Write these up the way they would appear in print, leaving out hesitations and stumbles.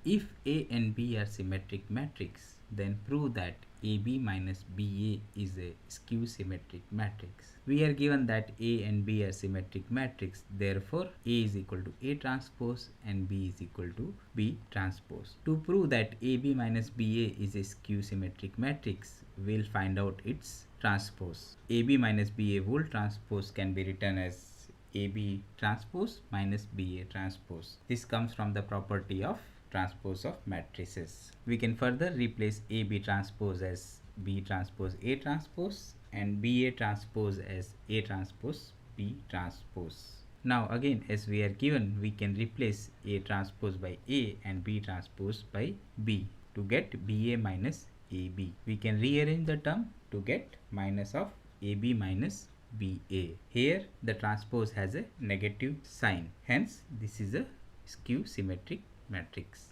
If A and B are symmetric matrix, then prove that AB minus BA is a skew symmetric matrix. We are given that A and B are symmetric matrix, therefore A is equal to A transpose and B is equal to B transpose. To prove that AB minus BA is a skew symmetric matrix, we'll find out its transpose. AB minus BA whole transpose can be written as AB transpose minus BA transpose. This comes from the property of transpose of matrices. We can further replace AB transpose as B transpose A transpose and BA transpose as A transpose B transpose. Now again, as we are given, we can replace A transpose by A and B transpose by B to get BA minus AB. We can rearrange the term to get minus of AB minus BA. Here the transpose has a negative sign, hence this is a skew symmetric matrix.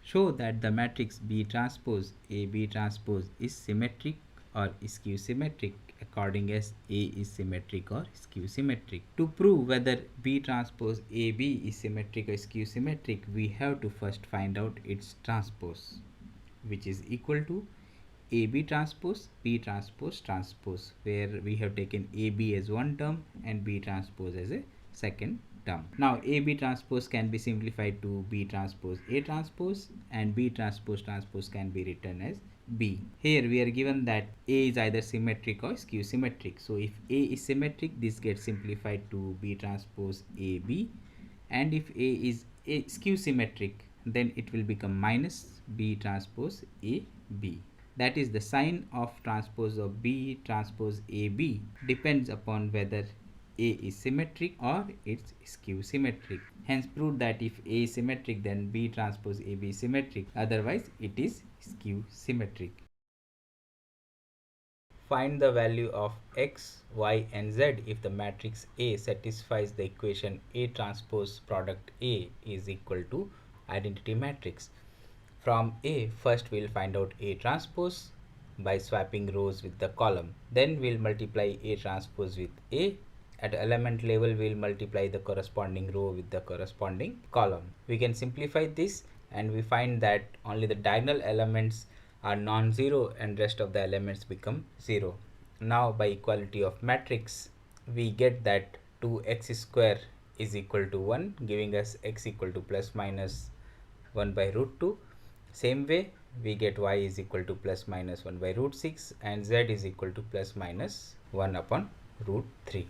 Show that the matrix B transpose AB transpose is symmetric or skew symmetric according as A is symmetric or skew symmetric. To prove whether B transpose AB is symmetric or skew symmetric, we have to first find out its transpose, which is equal to AB transpose B transpose transpose, where we have taken AB as one term and B transpose as a second term. Now AB transpose can be simplified to B transpose A transpose and B transpose transpose can be written as B. Here we are given that A is either symmetric or skew symmetric. So if A is symmetric, this gets simplified to B transpose AB, and if A is skew symmetric, then it will become minus B transpose AB. That is, the sign of transpose of B transpose AB depends upon whether A is symmetric or it's skew symmetric. Hence prove that if A is symmetric, then B transpose AB is symmetric, otherwise it is skew symmetric. Find the value of x, y and z if the matrix A satisfies the equation A transpose product A is equal to identity matrix. From A, first we'll find out A transpose by swapping rows with the column. Then we'll multiply A transpose with A. At element level, we'll multiply the corresponding row with the corresponding column. We can simplify this and we find that only the diagonal elements are non-zero and rest of the elements become 0. Now by equality of matrix, we get that 2x square is equal to 1, giving us x equal to plus minus 1 by root 2. Same way, we get y is equal to plus minus 1 by root 6 and z is equal to plus minus 1 upon root 3.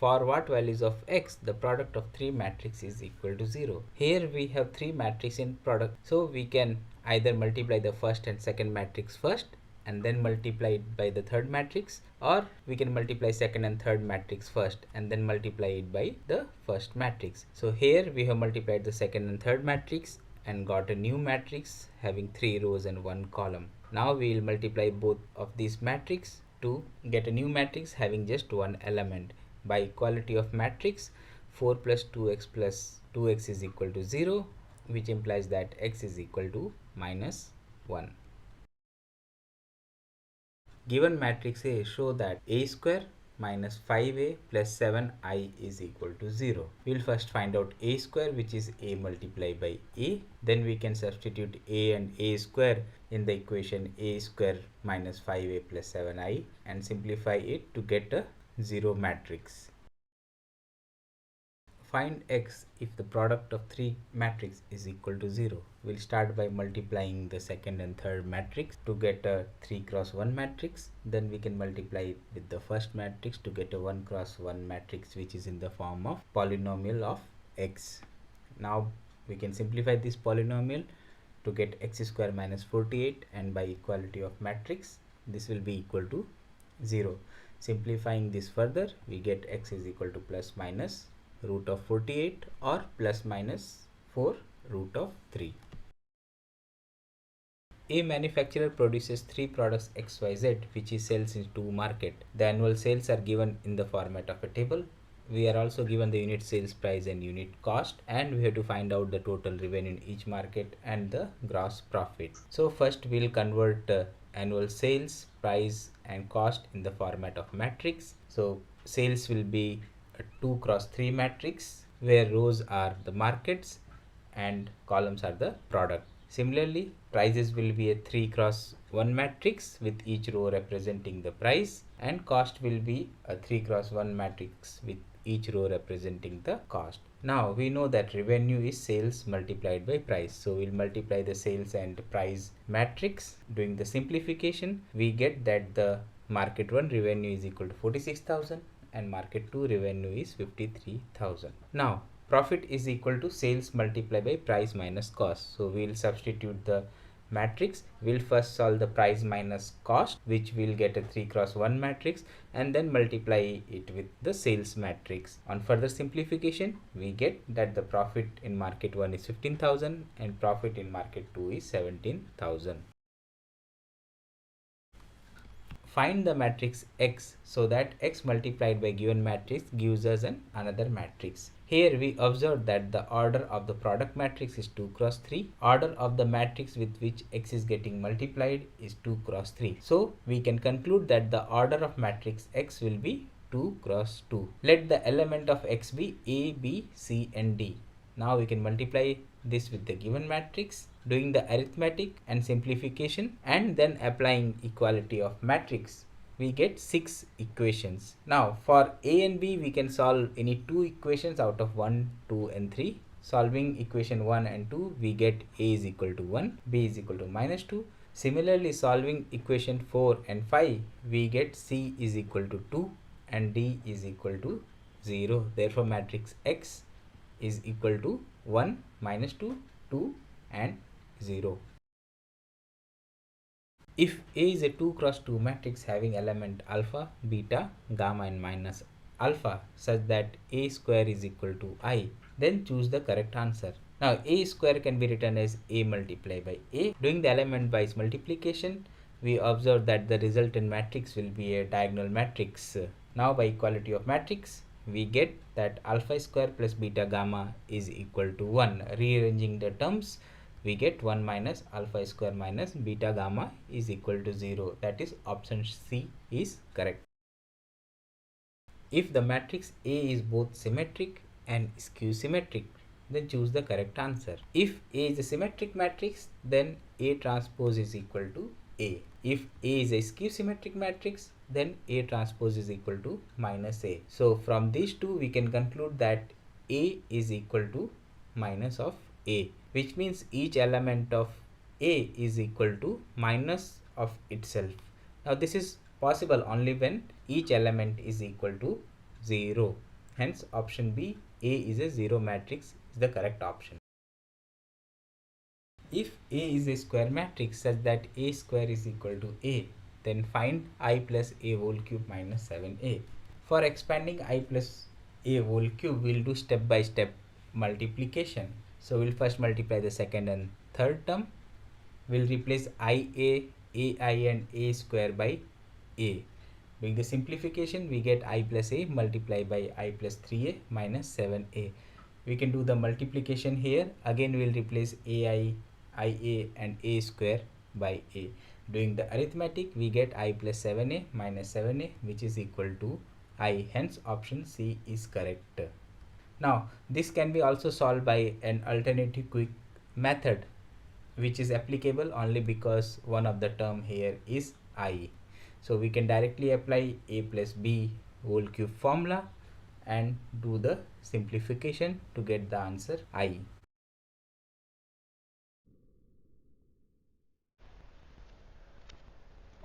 For what values of x, the product of 3 matrix is equal to 0. Here we have 3 matrices in product, so we can either multiply the first and second matrix first and then multiply it by the third matrix, or we can multiply second and third matrix first and then multiply it by the first matrix. So here we have multiplied the second and third matrix and got a new matrix having 3 rows and 1 column. Now we will multiply both of these matrices to get a new matrix having just one element. By equality of matrix, 4 plus 2x is equal to 0, which implies that x is equal to minus 1. Given matrix A, show that a square minus 5a plus 7i is equal to 0. We'll first find out a square, which is a multiplied by a. Then we can substitute a and a square in the equation a square minus 5a plus 7i and simplify it to get a 0 matrix. Find x if the product of 3 matrix is equal to 0. We'll start by multiplying the second and third matrix to get a 3 cross 1 matrix. Then we can multiply it with the first matrix to get a 1 cross 1 matrix, which is in the form of polynomial of x. Now we can simplify this polynomial to get x square minus 48, and by equality of matrix this will be equal to 0. Simplifying this further, we get x is equal to plus minus root of 48 or plus minus 4 root of 3. A manufacturer produces 3 products XYZ which he sells into market. The annual sales are given in the format of a table. We are also given the unit sales price and unit cost, and we have to find out the total revenue in each market and the gross profit. So first we'll convert annual sales, price and cost in the format of matrix. So sales will be a 2 cross 3 matrix where rows are the markets and columns are the product. Similarly, prices will be a 3 cross 1 matrix with each row representing the price, and cost will be a 3 cross 1 matrix with each row representing the cost. Now we know that revenue is sales multiplied by price. So we'll multiply the sales and price matrix. Doing the simplification, we get that the market 1 revenue is equal to 46,000 and market 2 revenue is 53,000. Now profit is equal to sales multiplied by price minus cost. So we'll substitute the matrix. We'll first solve the price minus cost, which will get a 3 cross 1 matrix, and then multiply it with the sales matrix. On further simplification, we get that the profit in market 1 is 15,000 and profit in market 2 is 17,000. Find the matrix X so that X multiplied by given matrix gives us another matrix. Here we observe that the order of the product matrix is 2 cross 3. Order of the matrix with which X is getting multiplied is 2 cross 3. So we can conclude that the order of matrix X will be 2 cross 2. Let the element of X be A, B, C and D. Now we can multiply this with the given matrix, doing the arithmetic and simplification, and then applying equality of matrix. We get 6 equations. Now for A and B we can solve any 2 equations out of 1, 2 and 3. Solving equation 1 and 2 we get A is equal to 1, B is equal to minus 2. Similarly, solving equation 4 and 5 we get C is equal to 2 and D is equal to 0. Therefore matrix X is equal to 1, minus 2, 2 and 0. If A is a 2 cross 2 matrix having element alpha, beta, gamma and minus alpha such that A square is equal to I, then choose the correct answer. Now A square can be written as A multiplied by A. Doing the element wise multiplication, we observe that the resultant matrix will be a diagonal matrix. Now by equality of matrix, we get that alpha square plus beta gamma is equal to 1. Rearranging the terms, we get 1 minus alpha square minus beta gamma is equal to 0. That is option C is correct. If the matrix A is both symmetric and skew symmetric, then choose the correct answer. If A is a symmetric matrix, then A transpose is equal to A. If A is a skew symmetric matrix, then A transpose is equal to minus A. So from these two we can conclude that A is equal to minus of A, which means each element of A is equal to minus of itself. Now this is possible only when each element is equal to 0. Hence option B, A is a 0 matrix, is the correct option. If A is a square matrix such that A square is equal to A, then find I plus A whole cube minus 7A. For expanding I plus A whole cube, we'll do step by step multiplication. So we'll first multiply the second and third term. We'll replace IA, AI and A square by A. Doing the simplification, we get I plus A multiplied by I plus 3A minus 7A. We can do the multiplication here. Again, we'll replace AI, IA and A square by A. Doing the arithmetic, we get I plus 7A minus 7A, which is equal to I. Hence, option C is correct. Now, this can be also solved by an alternative quick method, which is applicable only because one of the term here is I. So we can directly apply A plus B whole cube formula and do the simplification to get the answer I.